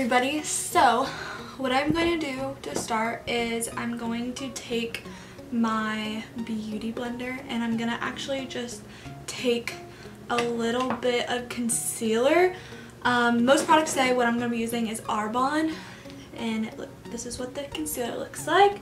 everybody. So what I'm going to do to start is I'm going to take my beauty blender and I'm going to actually just take a little bit of concealer. Most products say what I'm going to be using is Arbonne, and this is what the concealer looks like.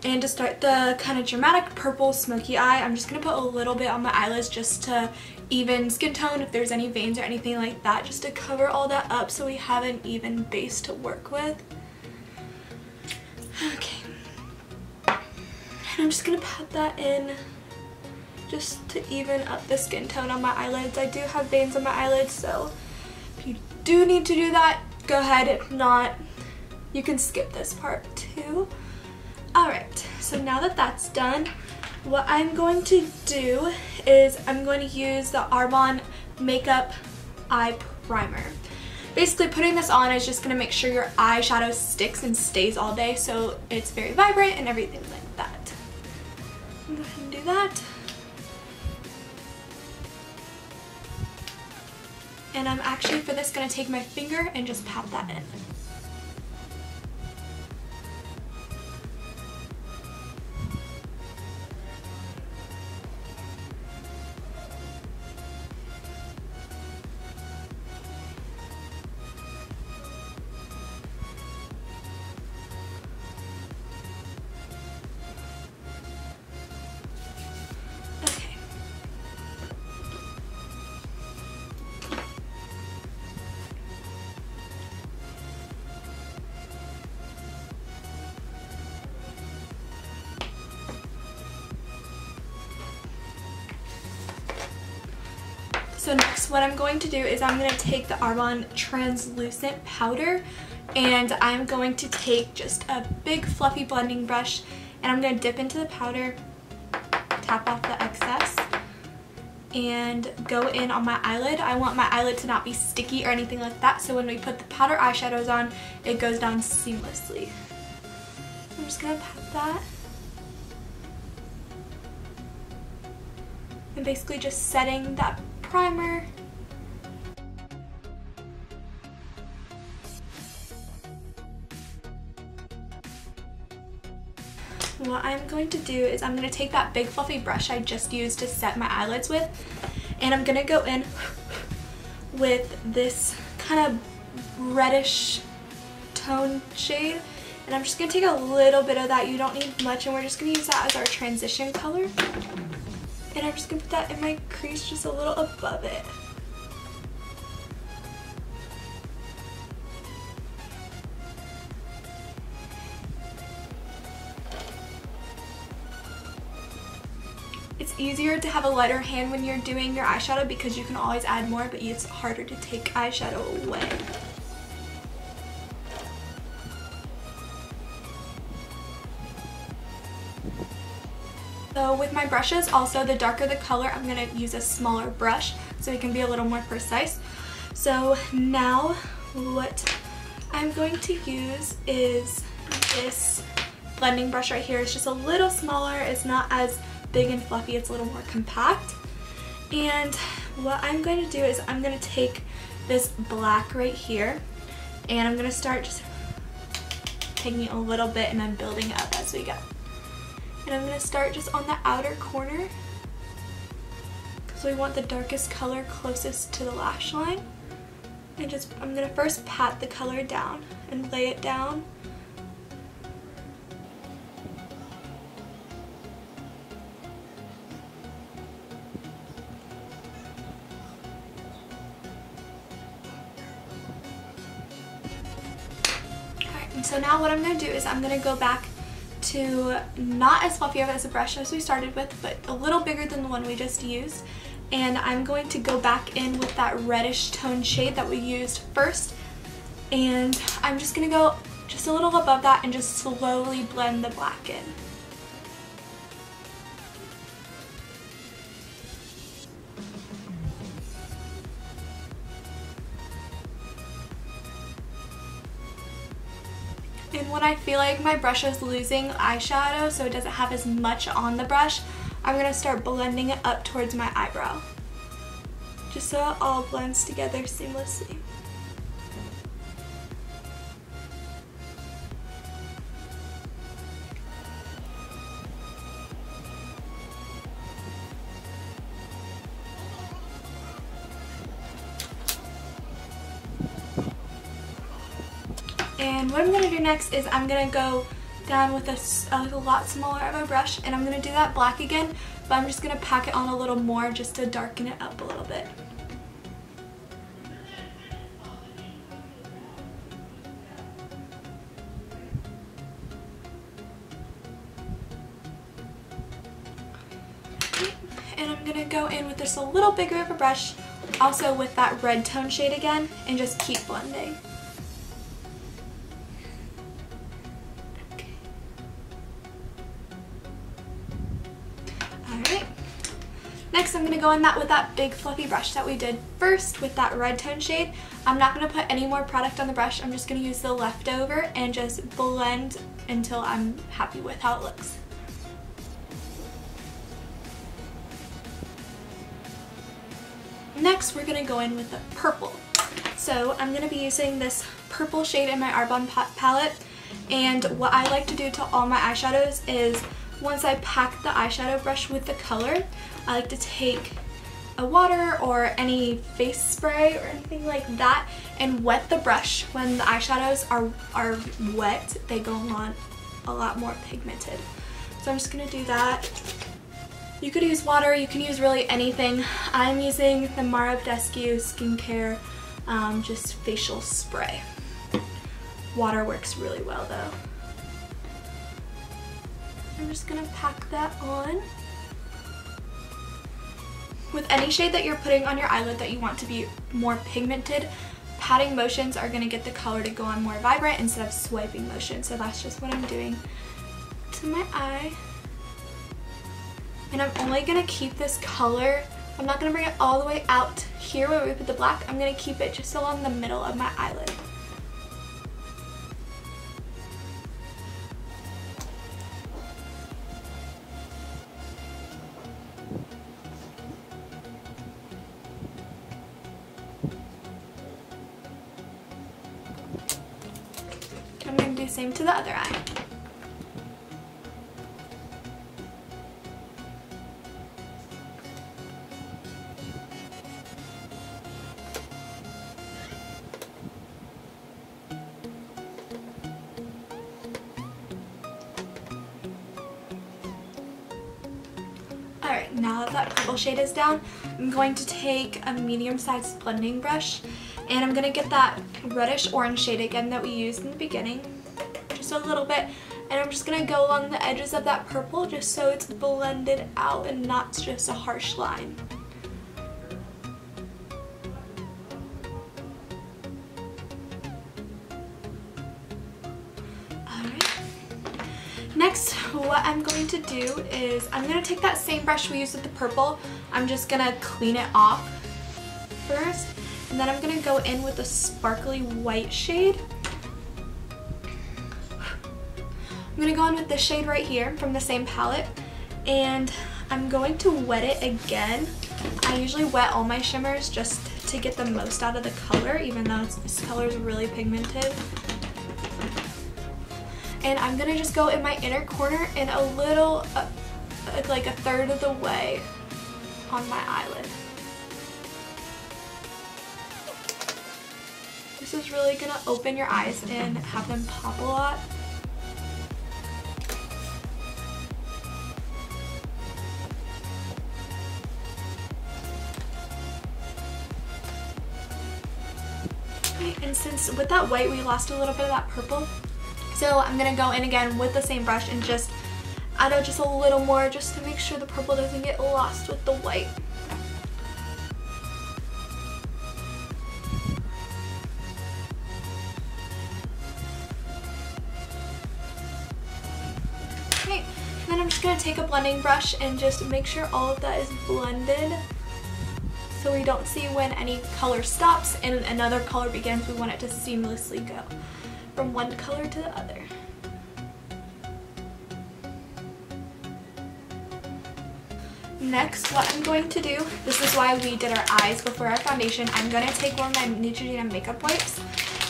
And to start the kind of dramatic purple smoky eye, I'm just going to put a little bit on my eyelids just to even skin tone if there's any veins or anything like that, just to cover all that up so we have an even base to work with. Okay. And I'm just going to pat that in just to even up the skin tone on my eyelids. I do have veins on my eyelids, so if you do need to do that, go ahead. If not, you can skip this part too. Alright, so now that that's done, what I'm going to do is I'm going to use the Arbonne Makeup Eye Primer. Basically, putting this on is just going to make sure your eyeshadow sticks and stays all day, so it's very vibrant and everything like that. I'm going to go ahead and do that. And I'm actually, for this, going to take my finger and just pat that in. So next, what I'm going to do is I'm going to take the Arbonne translucent powder, and I'm going to take just a big fluffy blending brush, and I'm going to dip into the powder, tap off the excess, and go in on my eyelid. I want my eyelid to not be sticky or anything like that, so when we put the powder eyeshadows on, it goes down seamlessly. I'm just going to pat that. And basically just setting that primer. What I'm going to do is I'm going to take that big fluffy brush I just used to set my eyelids with, and I'm going to go in with this kind of reddish tone shade, and I'm just going to take a little bit of that. You don't need much, and we're just going to use that as our transition color. And I'm just going to put that in my crease just a little above it. It's easier to have a lighter hand when you're doing your eyeshadow because you can always add more, but it's harder to take eyeshadow away. So with my brushes, also the darker the color, I'm going to use a smaller brush so it can be a little more precise. So now what I'm going to use is this blending brush right here. It's just a little smaller. It's not as big and fluffy. It's a little more compact. And what I'm going to do is I'm going to take this black right here, and I'm going to start just taking a little bit and then building it up as we go. And I'm going to start just on the outer corner because we want the darkest color closest to the lash line. And I'm going to first pat the color down and lay it down. Alright, and so now what I'm going to do is I'm going to go back to not as fluffy of as a brush as we started with, but a little bigger than the one we just used. And I'm going to go back in with that reddish tone shade that we used first. And I'm just going to go just a little above that and just slowly blend the black in. And when I feel like my brush is losing eyeshadow so it doesn't have as much on the brush, I'm going to start blending it up towards my eyebrow, just so it all blends together seamlessly. And what I'm going to do next is I'm going to go down with a lot smaller of a brush, and I'm going to do that black again, but I'm just going to pack it on a little more just to darken it up a little bit. And I'm going to go in with just a little bigger of a brush, also with that red tone shade again, and just keep blending. Okay. Alright. Next I'm going to go in with that big fluffy brush that we did first with that red tone shade. I'm not going to put any more product on the brush. I'm just going to use the leftover and just blend until I'm happy with how it looks. Next, we're going to go in with the purple. So I'm going to be using this purple shade in my Arbonne palette, and what I like to do to all my eyeshadows is once I pack the eyeshadow brush with the color, I like to take a water or any face spray or anything like that and wet the brush. When the eyeshadows are wet, they go on a lot more pigmented. So I'm just going to do that. You could use water, you can use really anything. I'm using the Mara Badescu Skincare just facial spray. Water works really well though. I'm just going to pack that on. With any shade that you're putting on your eyelid that you want to be more pigmented, patting motions are going to get the color to go on more vibrant instead of swiping motions. So that's just what I'm doing to my eye. And I'm only going to keep this color, I'm not going to bring it all the way out here where we put the black. I'm going to keep it just along the middle of my eyelid. I'm going to do the same to the other eye. Alright, now that purple shade is down, I'm going to take a medium-sized blending brush, and I'm going to get that reddish orange shade again that we used in the beginning, just a little bit, and I'm just going to go along the edges of that purple just so it's blended out and not just a harsh line. Next, what I'm going to do is I'm going to take that same brush we used with the purple. I'm just going to clean it off first, and then I'm going to go in with a sparkly white shade. I'm going to go in with this shade right here from the same palette, and I'm going to wet it again. I usually wet all my shimmers just to get the most out of the color, even though this color is really pigmented. And I'm going to just go in my inner corner and a little, like a third of the way on my eyelid. This is really going to open your eyes and have them pop a lot. Okay, and since with that white we lost a little bit of that purple, so I'm going to go in again with the same brush and just add just a little more just to make sure the purple doesn't get lost with the white. Okay, then I'm just going to take a blending brush and just make sure all of that is blended so we don't see when any color stops and another color begins. We want it to seamlessly go from one color to the other. Next, what I'm going to do, this is why we did our eyes before our foundation, I'm going to take one of my Neutrogena makeup wipes.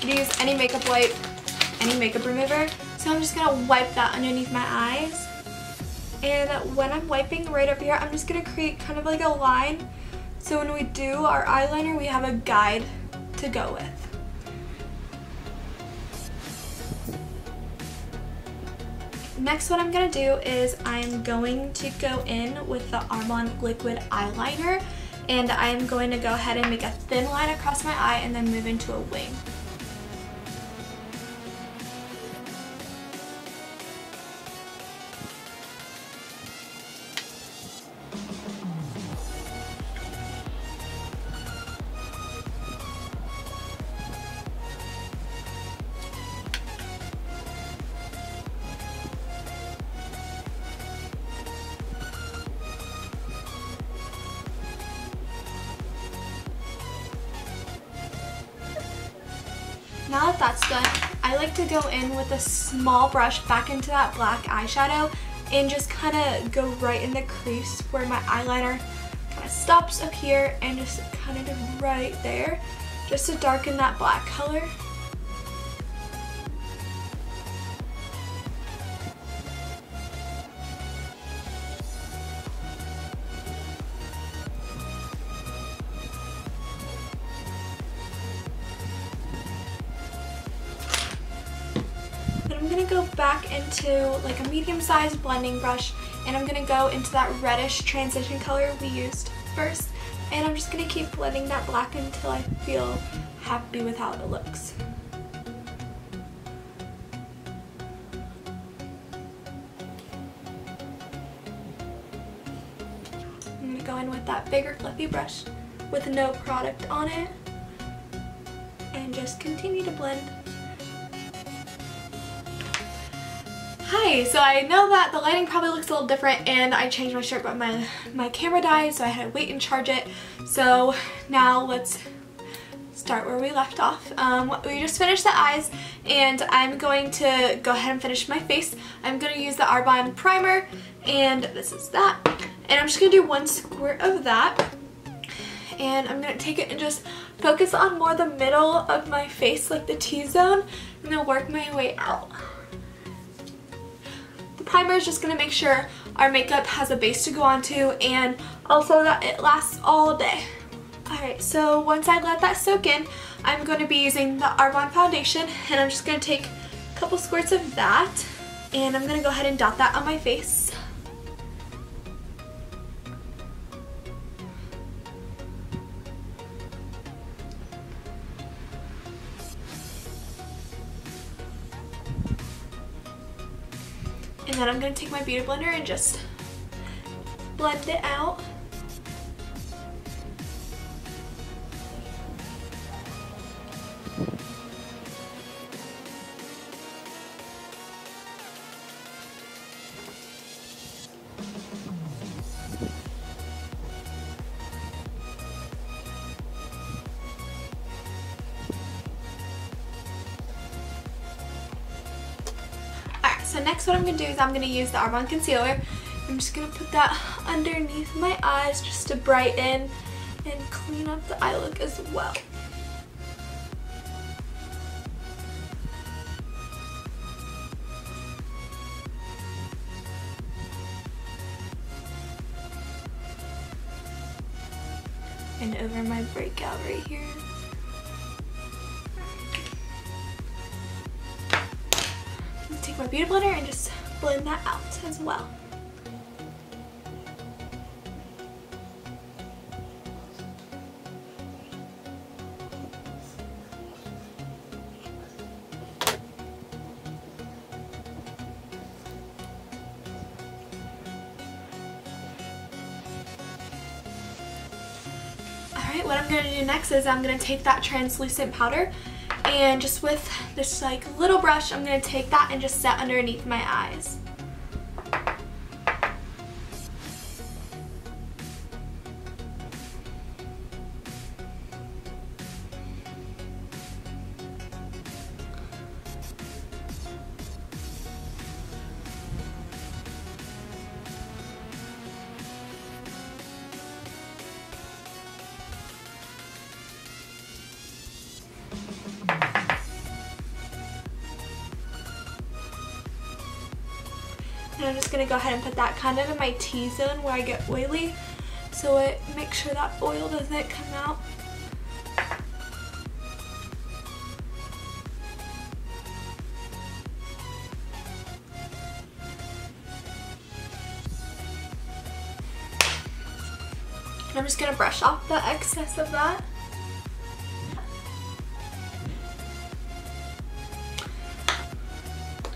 You can use any makeup wipe, any makeup remover. So I'm just going to wipe that underneath my eyes. And when I'm wiping right up here, I'm just going to create kind of like a line. So when we do our eyeliner, we have a guide to go with. next what I'm going to do is I'm going to go in with the Armand liquid eyeliner, and I'm going to go ahead and make a thin line across my eye and then move into a wing. Now that that's done, I like to go in with a small brush back into that black eyeshadow and just kind of go right in the crease where my eyeliner kind of stops up here, and just kind of right there, just to darken that black color. I'm going to go back into like a medium-sized blending brush, and I'm going to go into that reddish transition color we used first, and I'm just going to keep blending that black until I feel happy with how it looks. I'm going to go in with that bigger fluffy brush with no product on it and just continue to blend. Hi, so I know that the lighting probably looks a little different and I changed my shirt, but my camera died, so I had to wait and charge it. So now let's start where we left off. We just finished the eyes, and I'm going to go ahead and finish my face. I'm going to use the Arbonne primer, and this is that. And I'm just going to do one squirt of that. And I'm going to take it and just focus on more the middle of my face, like the T-zone, and then work my way out. Primer is just going to make sure our makeup has a base to go onto, and also that it lasts all day. Alright, so once I let that soak in, I'm going to be using the Arbonne foundation, and I'm just going to take a couple squirts of that, and I'm going to go ahead and dot that on my face. And then I'm going to take my beauty blender and just blend it out. So next what I'm going to do is I'm going to use the Arbonne concealer. I'm just going to put that underneath my eyes just to brighten and clean up the eye look as well. And over my breakout right here. Take my beauty blender and just blend that out as well. Alright, what I'm going to do next is I'm going to take that translucent powder, and just with this like little brush, I'm going to take that and just set underneath my eyes. And I'm just going to go ahead and put that kind of in my T-zone where I get oily, so it makes sure that oil doesn't come out. And I'm just going to brush off the excess of that.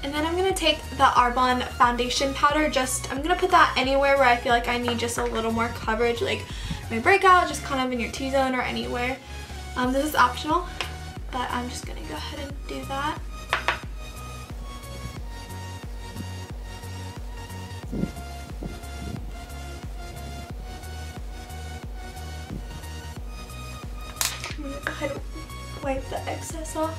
And then I'm going to take the Arbonne foundation powder, I'm going to put that anywhere where I feel like I need just a little more coverage, like my breakout, just kind of in your T-zone or anywhere. This is optional, but I'm just going to go ahead and do that. I'm going to go ahead and wipe the excess off.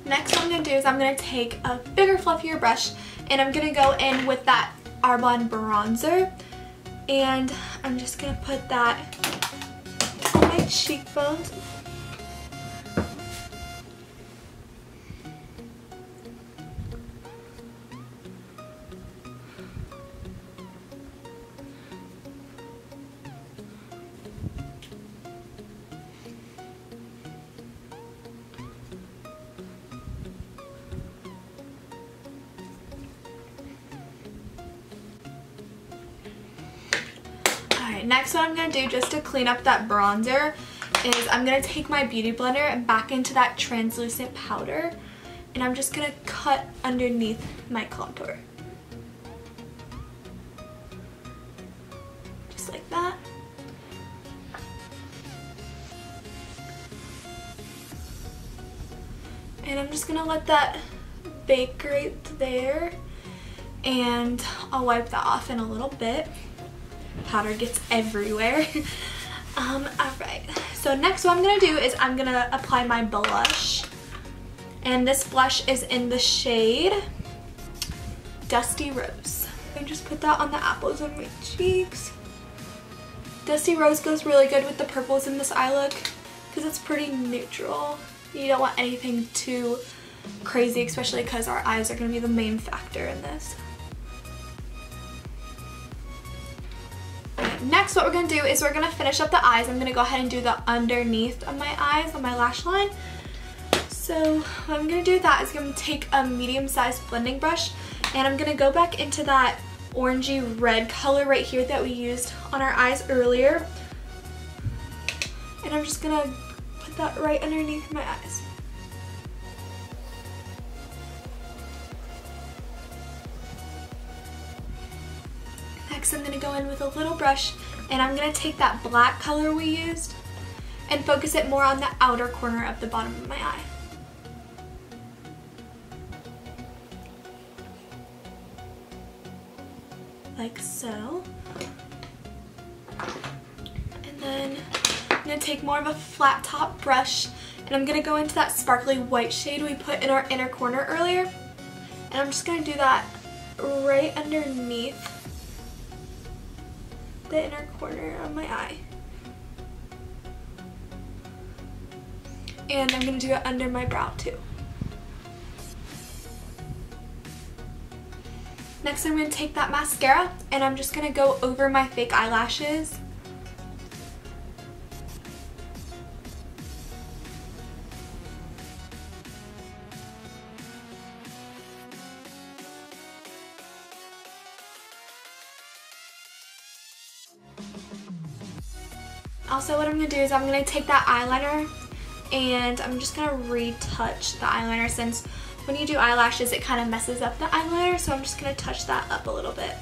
Next what I'm going to do is I'm going to take a bigger, fluffier brush, and I'm going to go in with that Arbonne bronzer, and I'm just going to put that on my cheekbones. Next what I'm going to do just to clean up that bronzer is I'm going to take my beauty blender and back into that translucent powder, and I'm just going to cut underneath my contour. Just like that. And I'm just going to let that bake right there, and I'll wipe that off in a little bit. Powder gets everywhere. Alright, so next what I'm going to do is I'm going to apply my blush, and this blush is in the shade Dusty Rose. And just put that on the apples of my cheeks. Dusty Rose goes really good with the purples in this eye look because it's pretty neutral. You don't want anything too crazy, especially because our eyes are going to be the main factor in this. Next what we're going to do is we're going to finish up the eyes. I'm going to go ahead and do the underneath of my eyes on my lash line. So what I'm going to do with that is I'm going to take a medium-sized blending brush, and I'm going to go back into that orangey red color right here that we used on our eyes earlier. And I'm just going to put that right underneath my eyes. Next I'm going to go in with a little brush, and I'm going to take that black color we used and focus it more on the outer corner of the bottom of my eye. Like so. And then I'm going to take more of a flat top brush, and I'm going to go into that sparkly white shade we put in our inner corner earlier, and I'm just going to do that right underneath the inner corner of my eye. And I'm going to do it under my brow too. Next I'm going to take that mascara, and I'm just going to go over my fake eyelashes. Also what I'm going to do is I'm going to take that eyeliner, and I'm just going to retouch the eyeliner, since when you do eyelashes it kind of messes up the eyeliner, so I'm just going to touch that up a little bit.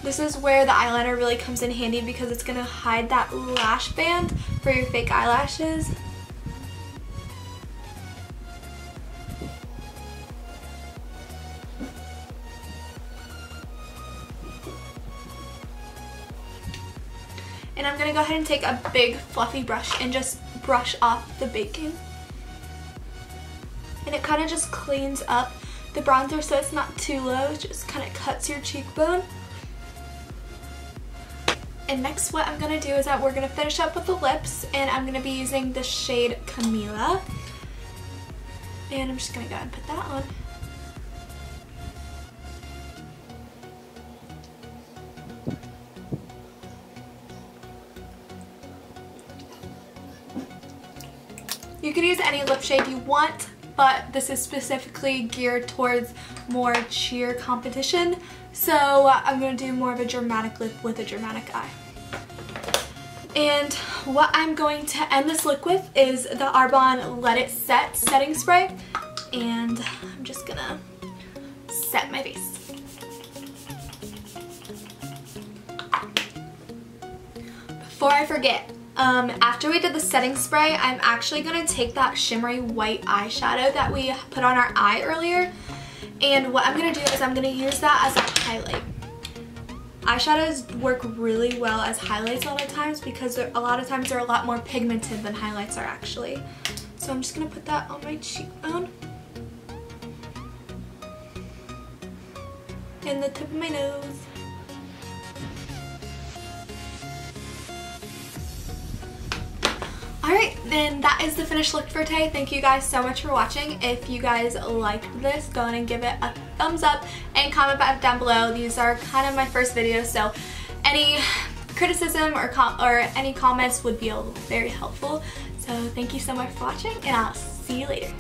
This is where the eyeliner really comes in handy because it's going to hide that lash band for your fake eyelashes. And I'm going to go ahead and take a big fluffy brush and just brush off the baking. And it kind of just cleans up the bronzer so it's not too low, it just kind of cuts your cheekbone. And next what I'm going to do is that we're going to finish up with the lips, and I'm going to be using the shade Camila. And I'm just going to go ahead and put that on. You could use any lip shade you want, but this is specifically geared towards more cheer competition. So I'm going to do more of a dramatic lip with a dramatic eye. And what I'm going to end this look with is the Arbonne Let It Set setting spray. And I'm just going to set my face. Before I forget, after we did the setting spray, I'm actually going to take that shimmery white eyeshadow that we put on our eye earlier, and what I'm going to do is I'm going to use that as a highlight. Eyeshadows work really well as highlights a lot of times because a lot of times they're a lot more pigmented than highlights are actually. So I'm just going to put that on my cheekbone and the tip of my nose. Alright, then that is the finished look for today. Thank you guys so much for watching. If you guys liked this, go ahead and give it a thumbs up and comment back down below. These are kind of my first videos, so any criticism or any comments would be very helpful. So thank you so much for watching, and I'll see you later.